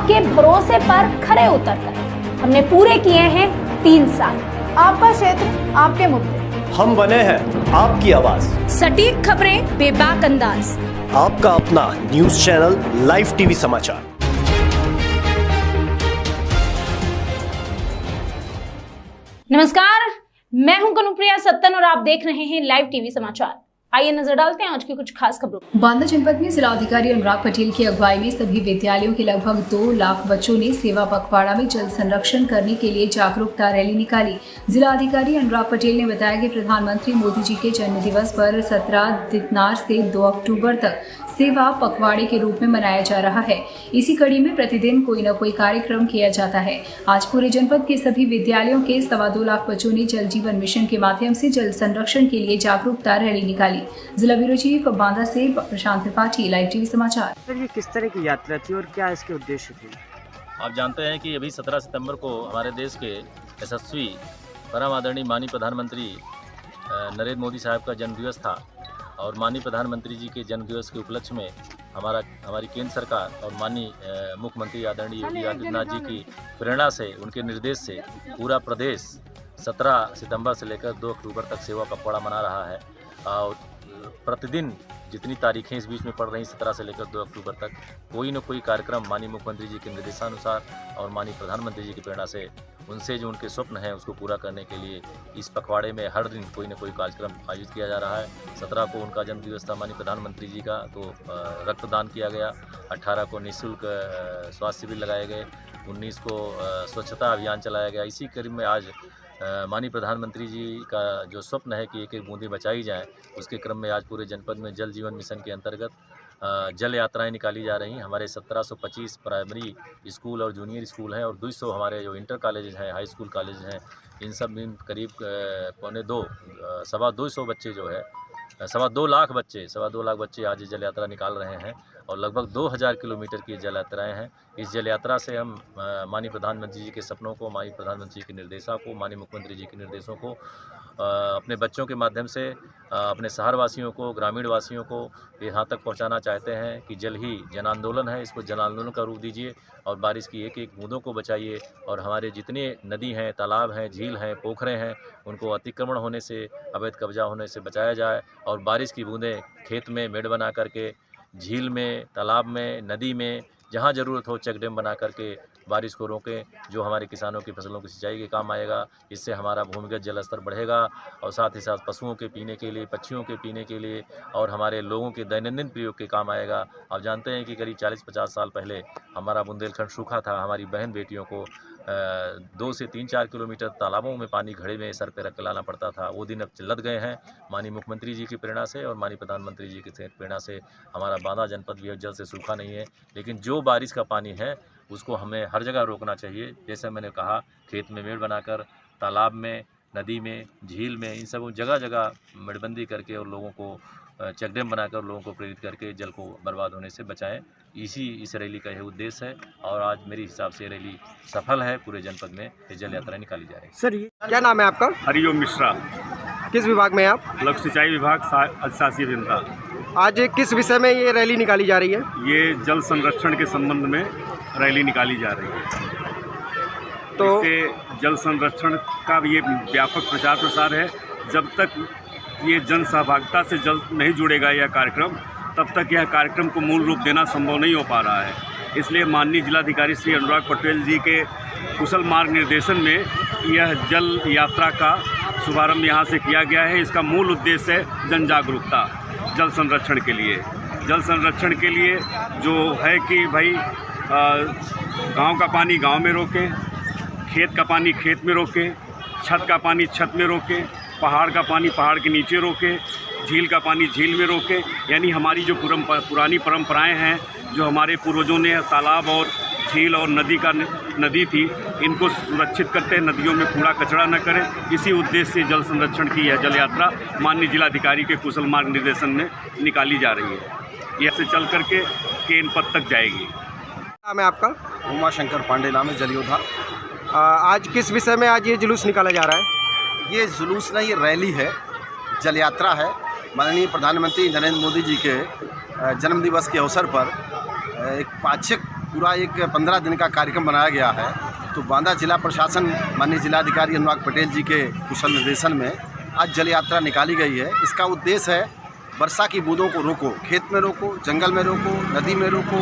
आपके भरोसे पर खरे उतरकर हमने पूरे किए हैं 3 साल। आपका क्षेत्र, आपके मुद्दे, हम बने हैं आपकी आवाज। सटीक खबरें, बेबाक अंदाज, आपका अपना न्यूज चैनल लाइव टीवी समाचार। नमस्कार, मैं हूं कनुप्रिया सत्तन और आप देख रहे हैं लाइव टीवी समाचार। आइए नजर डालते हैं आज की कुछ खास खबरों। बांदा जनपद में जिलाधिकारी अनुराग पटेल की अगुवाई में सभी विद्यालयों के लगभग 2 लाख बच्चों ने सेवा पखवाड़ा में जल संरक्षण करने के लिए जागरूकता रैली निकाली। जिलाधिकारी अनुराग पटेल ने बताया कि प्रधानमंत्री मोदी जी के जन्म दिवस पर 17 दिनार से 2 अक्टूबर तक सेवा पखवाड़े के रूप में मनाया जा रहा है। इसी कड़ी में प्रतिदिन कोई न कोई कार्यक्रम किया जाता है। आज पूरे जनपद के सभी विद्यालयों के 2.25 लाख बच्चों ने जल जीवन मिशन के माध्यम से जल संरक्षण के लिए जागरूकता रैली निकाली। जिला ब्यूरो चीफ बांदा से प्रशांत त्रिपाठी, लाइव टीवी समाचार। सर, ये किस तरह की यात्रा थी और क्या इसके उद्देश्य थे? आप जानते हैं कि अभी 17 सितंबर को हमारे देश के यशस्वी परम आदरणीय माननीय प्रधानमंत्री नरेंद्र मोदी साहब का जन्मदिवस था और माननीय प्रधानमंत्री जी के जन्मदिवस के उपलक्ष्य में हमारी केंद्र सरकार और माननीय मुख्यमंत्री आदरणीय योगी आदित्यनाथ जी की प्रेरणा से, उनके निर्देश से पूरा प्रदेश 17 सितंबर से लेकर 2 अक्टूबर तक सेवा पखवाड़ा मना रहा है। और प्रतिदिन जितनी तारीखें इस बीच में पड़ रही 17 से लेकर 2 अक्टूबर तक कोई न कोई कार्यक्रम माननीय मुख्यमंत्री जी के निर्देशानुसार और माननीय प्रधानमंत्री जी की प्रेरणा से उनसे जो उनके स्वप्न हैं उसको पूरा करने के लिए इस पखवाड़े में हर दिन कोई न कोई कार्यक्रम आयोजित किया जा रहा है। 17 को उनका जन्मदिवस था माननीय प्रधानमंत्री जी का, तो रक्तदान किया गया। 18 को निःशुल्क स्वास्थ्य शिविर लगाए गए। 19 को स्वच्छता अभियान चलाया गया। इसी क्रम में आज माननीय प्रधानमंत्री जी का जो स्वप्न है कि एक एक बूंदी बचाई जाए, उसके क्रम में आज पूरे जनपद में जल जीवन मिशन के अंतर्गत जल यात्राएं निकाली जा रही हैं। हमारे 1725 प्राइमरी स्कूल और जूनियर स्कूल हैं और 200 हमारे जो इंटर कॉलेज हैं, हाई स्कूल कॉलेज हैं, इन सब में करीब 2.25 बच्चे जो है 2.25 लाख बच्चे आज जल यात्रा निकाल रहे हैं और लगभग 2000 किलोमीटर की जल यात्राएँ हैं। इस जल यात्रा से हम माननीय प्रधानमंत्री जी के सपनों को, माननीय प्रधानमंत्री जी के निर्देशों को, माननीय मुख्यमंत्री जी के निर्देशों को अपने बच्चों के माध्यम से अपने शहरवासियों को, ग्रामीण वासियों को यहाँ तक पहुँचाना चाहते हैं कि जल ही जन आंदोलन है, इसको जन आंदोलन का रूप दीजिए और बारिश की एक एक बूंदों को बचाइए और हमारे जितने नदी हैं, तालाब हैं, झील हैं, पोखरे हैं, उनको अतिक्रमण होने से, अवैध कब्जा होने से बचाया जाए और बारिश की बूंदें खेत में मेड़ बना करके, झील में, तालाब में, नदी में जहाँ ज़रूरत हो चेक डैम बना करके बारिश को रोकें, जो हमारे किसानों की फसलों की सिंचाई के काम आएगा। इससे हमारा भूमिगत जल स्तर बढ़ेगा और साथ ही साथ पशुओं के पीने के लिए, पक्षियों के पीने के लिए और हमारे लोगों के दैनंदिन प्रयोग के काम आएगा। आप जानते हैं कि करीब 40-50 साल पहले हमारा बुंदेलखंड सूखा था। हमारी बहन बेटियों को 2 से 3-4 किलोमीटर तालाबों में पानी घड़े में सर पे रख के लाना पड़ता था। वो दिन अब लद गए हैं। माननीय मुख्यमंत्री जी की प्रेरणा से और माननीय प्रधानमंत्री जी की प्रेरणा से हमारा बांदा जनपद भी जल से सूखा नहीं है। लेकिन जो बारिश का पानी है उसको हमें हर जगह रोकना चाहिए। जैसे मैंने कहा, खेत में मेड़ बनाकर, तालाब में, नदी में, झील में, इन सब जगह जगह मेड़बंदी करके और लोगों को चेक डैम बनाकर लोगों को प्रेरित करके जल को बर्बाद होने से बचाएं। इस रैली का यह उद्देश्य है और आज मेरे हिसाब से रैली सफल है। पूरे जनपद में ये जल यात्रा निकाली जा रही है। सर, ये क्या नाम है आपका? हरिओम मिश्रा। किस विभाग में आप? लघु सिंचाई विभाग, अधिशासी अभियंता। आज किस विषय में ये रैली निकाली जा रही है? ये जल संरक्षण के संबंध में रैली निकाली जा रही है। तो इससे जल संरक्षण का ये व्यापक प्रचार प्रसार है। जब तक ये जन सहभागिता से जल नहीं जुड़ेगा यह कार्यक्रम, तब तक यह कार्यक्रम को मूल रूप देना संभव नहीं हो पा रहा है। इसलिए माननीय जिलाधिकारी श्री अनुराग पटेल जी के कुशल मार्ग निर्देशन में यह जल यात्रा का शुभारंभ यहाँ से किया गया है। इसका मूल उद्देश्य है जन जागरूकता जल संरक्षण के लिए। जल संरक्षण के लिए जो है कि भाई गांव का पानी गांव में रोकें, खेत का पानी खेत में रोकें, छत का पानी छत में रोकें, पहाड़ का पानी पहाड़ के नीचे रोकें, झील का पानी झील में रोकें। यानी हमारी जो पुरानी परंपराएं हैं, जो हमारे पूर्वजों ने तालाब और झील और नदी थी, इनको सुरक्षित करते हैं। नदियों में कूड़ा कचरा न करें। इसी उद्देश्य से जल संरक्षण की यह जल यात्रा माननीय जिलाधिकारी के कुशल मार्ग निर्देशन में निकाली जा रही है। यह से चल करके केन पद तक जाएगी। नाम है आपका? उमाशंकर पांडे नाम है, जल योद्धा। आज किस विषय में आज ये जुलूस निकाला जा रहा है? ये जुलूस नहीं, ये रैली है, जल यात्रा है। माननीय प्रधानमंत्री नरेंद्र मोदी जी के जन्मदिवस के अवसर पर एक पाक्षिक पूरा एक 15 दिन का कार्यक्रम बनाया गया है। तो बांदा जिला प्रशासन माननीय जिलाधिकारी अनुराग पटेल जी के कुशल निर्देशन में आज जल यात्रा निकाली गई है। इसका उद्देश्य है वर्षा की बूंदों को रोको, खेत में रोको, जंगल में रोको, नदी में रोको,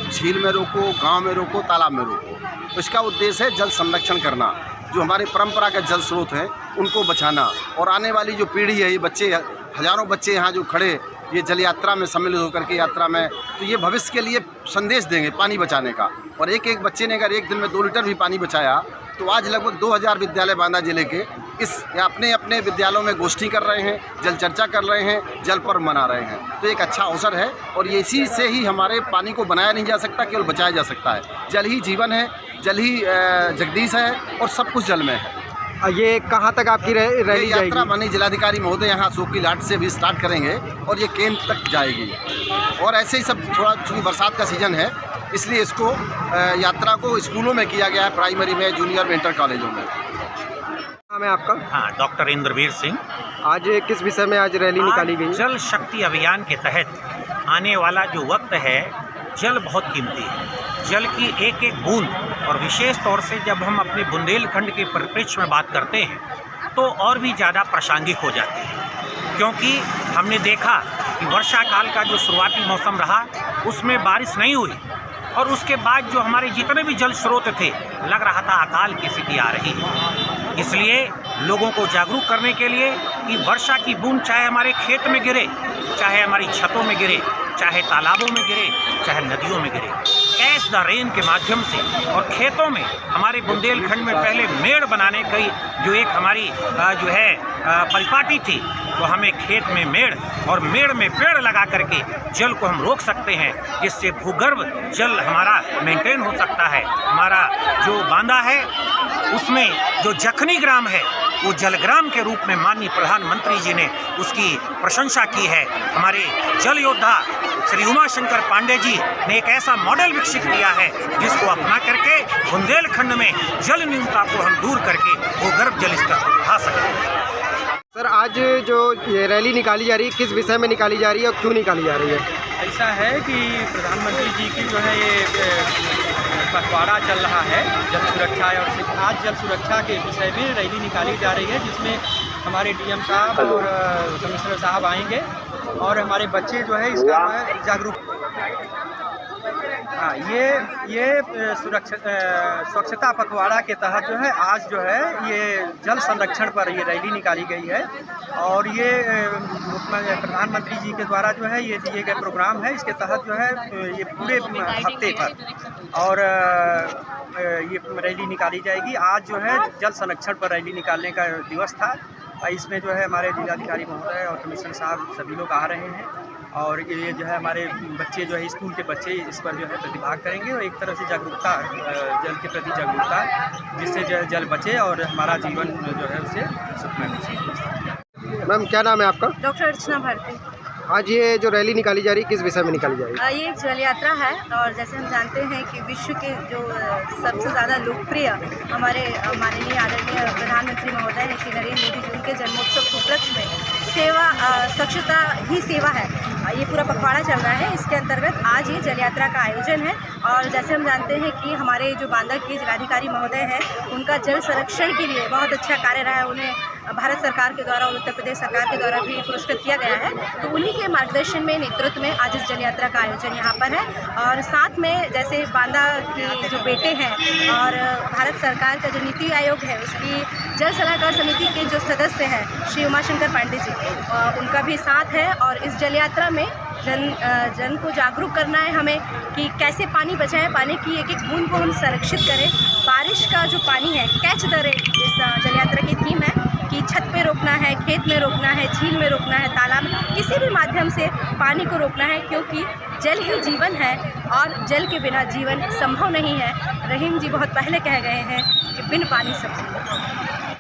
झील में रोको, गांव में रोको, तालाब में रोको। तो इसका उद्देश्य है जल संरक्षण करना, जो हमारे परंपरागत जल स्रोत हैं उनको बचाना। और आने वाली जो पीढ़ी है, ये बच्चे, हज़ारों बच्चे यहाँ जो खड़े ये जल यात्रा में सम्मिलित होकर के यात्रा में, तो ये भविष्य के लिए संदेश देंगे पानी बचाने का। और एक एक बच्चे ने अगर एक दिन में 2 लीटर भी पानी बचाया तो आज लगभग 2000 विद्यालय बांदा जिले के इस अपने अपने विद्यालयों में गोष्ठी कर रहे हैं, जल चर्चा कर रहे हैं, जल पर्व मना रहे हैं। तो एक अच्छा अवसर है और ये इसी से ही हमारे पानी को बनाया नहीं जा सकता, केवल बचाया जा सकता है। जल ही जीवन है, जल ही जगदीश है और सब कुछ जल में है। ये कहाँ तक आपकी रैली यात्रा जाएगी? माननीय जिलाधिकारी महोदय यहाँ अशोक की लाट से भी स्टार्ट करेंगे और ये केंद्र तक जाएगी। और ऐसे ही सब, थोड़ा चूँकि बरसात का सीज़न है इसलिए इसको यात्रा को स्कूलों में किया गया है, प्राइमरी में, जूनियर में, इंटर कॉलेजों में। नाम है आपका? हाँ, डॉक्टर इंद्रवीर सिंह। आज किस विषय में आज रैली निकाली गई? जल शक्ति अभियान के तहत आने वाला जो वक्त है, जल बहुत कीमती है। जल की एक एक बूंद, और विशेष तौर से जब हम अपने बुंदेलखंड के परिप्रेक्ष्य में बात करते हैं तो और भी ज़्यादा प्रासंगिक हो जाती है, क्योंकि हमने देखा कि वर्षा काल का जो शुरुआती मौसम रहा उसमें बारिश नहीं हुई और उसके बाद जो हमारे जितने भी जल स्रोत थे, लग रहा था अकाल की स्थिति आ रही है। इसलिए लोगों को जागरूक करने के लिए कि वर्षा की बूंद चाहे हमारे खेत में गिरे, चाहे हमारी छतों में गिरे, चाहे तालाबों में गिरे, चाहे नदियों में गिरे, कैच द रेन के माध्यम से, और खेतों में हमारे बुंदेलखंड में पहले मेड़ बनाने की जो एक हमारी जो है परिपाटी थी, तो हमें खेत में मेड़ और मेड़ में पेड़ लगा करके जल को हम रोक सकते हैं, जिससे भूगर्भ जल हमारा मेंटेन हो सकता है। हमारा जो बांदा है उसमें जो जखनी ग्राम है वो जलग्राम के रूप में माननीय प्रधानमंत्री जी ने उसकी प्रशंसा की है। हमारे जल योद्धा श्री उमाशंकर पांडे जी ने एक ऐसा मॉडल विकसित किया है जिसको अपना करके बुंदेलखंड में जल न्यूनता को हम दूर करके भूगर्भ जल स्तर को बढ़ा सकते हैं। सर, आज जो ये रैली निकाली जा रही है किस विषय में निकाली जा रही है और क्यों निकाली जा रही है? ऐसा है कि प्रधानमंत्री जी की जो है ये पखवाड़ा चल रहा है जल सुरक्षा, और आज जल सुरक्षा के विषय में रैली निकाली जा रही है, जिसमें हमारे डीएम साहब और कमिश्नर साहब आएंगे और हमारे बच्चे जो है इसका जो है जागरूक। हाँ, ये स्वच्छता पखवाड़ा के तहत जो है आज जो है ये जल संरक्षण पर ये रैली निकाली गई है और ये प्रधानमंत्री जी के द्वारा जो है ये दिए गए प्रोग्राम है। इसके तहत जो है ये पूरे हफ्ते पर और ये रैली निकाली जाएगी। आज जो है जल संरक्षण पर रैली निकालने का दिवस था। इसमें जो है हमारे जिलाधिकारी महोदय और कमिश्नर साहब सभी लोग आ रहे हैं और ये जो है हमारे बच्चे जो है स्कूल के बच्चे इस पर जो है प्रतिभाग करेंगे और एक तरह से जागरूकता, जल के प्रति जागरूकता, जिससे जो है जल बचे और हमारा जीवन जो है उससे सुखमय हो। मैम, क्या नाम है आपका? डॉक्टर अर्चना भारती। आज ये जो रैली निकाली जा रही है किस विषय में निकाली जा रही है? ये एक जल यात्रा है और जैसे हम जानते हैं कि विश्व के जो सबसे ज़्यादा लोकप्रिय हमारे माननीय आदरणीय प्रधानमंत्री महोदय हैं श्री नरेंद्र मोदी जी उनके जन्मोत्सव के उपलक्ष्य में सेवा, स्वच्छता ही सेवा है, ये पूरा पखवाड़ा चल रहा है। इसके अंतर्गत आज ये जल यात्रा का आयोजन है और जैसे हम जानते हैं कि हमारे जो बांदा के जिलाधिकारी महोदय हैं उनका जल संरक्षण के लिए बहुत अच्छा कार्य रहा है। उन्हें भारत सरकार के द्वारा और उत्तर प्रदेश सरकार के द्वारा भी पुरस्कृत किया गया है। तो उन्हीं के मार्गदर्शन में, नेतृत्व में आज इस जल यात्रा का आयोजन यहाँ पर है। और साथ में जैसे बांदा के जो बेटे हैं और भारत सरकार का जो नीति आयोग है उसकी जल सलाहकार समिति के जो सदस्य हैं श्री उमाशंकर पांडे जी, उनका भी साथ है। और इस जल यात्रा में जन को जागरूक करना है हमें कि कैसे पानी बचाएं, पानी की एक एक बूंद को हम संरक्षित करें। बारिश का जो पानी है, कैच द रेन, इस जल यात्रा की थीम है कि छत पे रोकना है, खेत में रोकना है, झील में रोकना है, तालाब में, किसी भी माध्यम से पानी को रोकना है, क्योंकि जल ही जीवन है और जल के बिना जीवन संभव नहीं है। रहीम जी बहुत पहले कह गए हैं कि बिन पानी सब